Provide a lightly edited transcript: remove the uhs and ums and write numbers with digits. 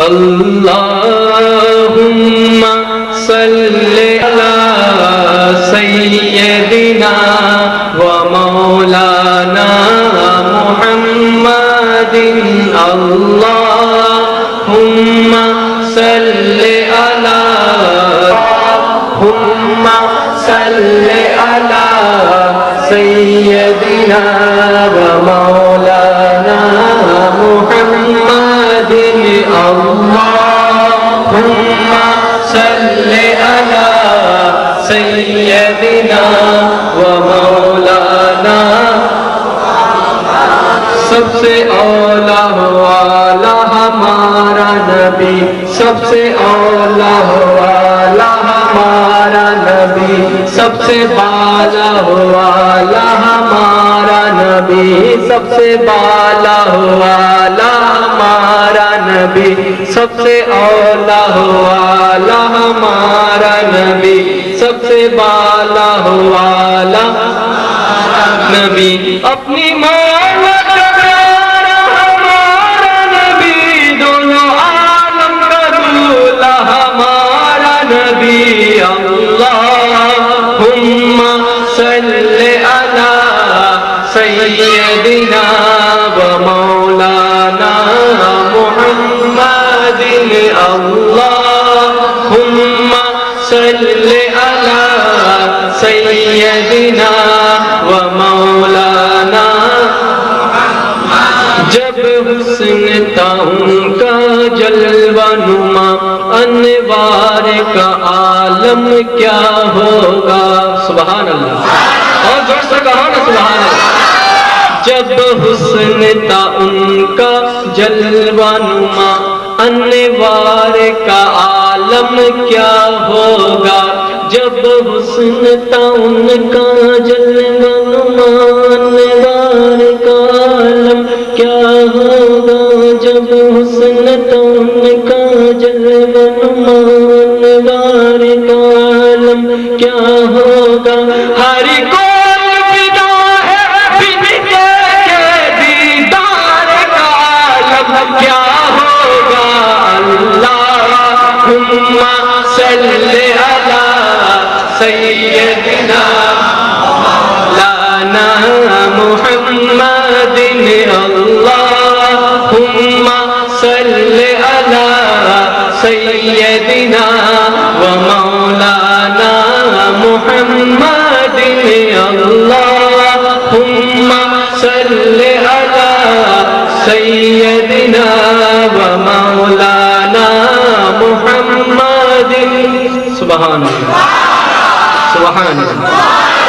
اللہم صلی علی سیدنا و مولانا محمد اللہم صلی علی سیدنا و مولانا محمد اللہم صلی علی سیدنا و مولانا سب سے اولا والا ہمارا نبی سب سے اولا والا ہمارا نبی سب سے بالا والا ہمارا نبی سب سے بالا والا ہمارا نبی سب سے اولا والا ہمارا نبی سب سے بالا والا نبی اپنی مولا کرارا ہمارا نبی دونوں عالم کا دولا ہمارا نبی اللہم صلی علی سیدنا و مولانا محمد اللہم صلی علی سیدنا و مولانا جب حسن تھا ان کا جلوہ نما انوار کا عالم کیا ہوگا سبحان اللہ اور زور سے کہو نا سبحان اللہ جب حسن تھا ان کا جلوہ نما انوار کا عالم کیا ہوگا جب حسن تھا ان کا جلوہ نما انوار کا عالم کیا ہوگا جب حسن تھا ان کا جلوہ نما انوار کا عالم کیا ہوگا ہر کون فدا ہے بن کے دیدار کا عالم کیا ہوگا اللہم صلی علی سیدنا مولانا محمد اللہم صلی علی سیدنا و مولانا محمد اللہم صلی علی سیدنا و مولانا محمد سبحان اللہ سبحان اللہ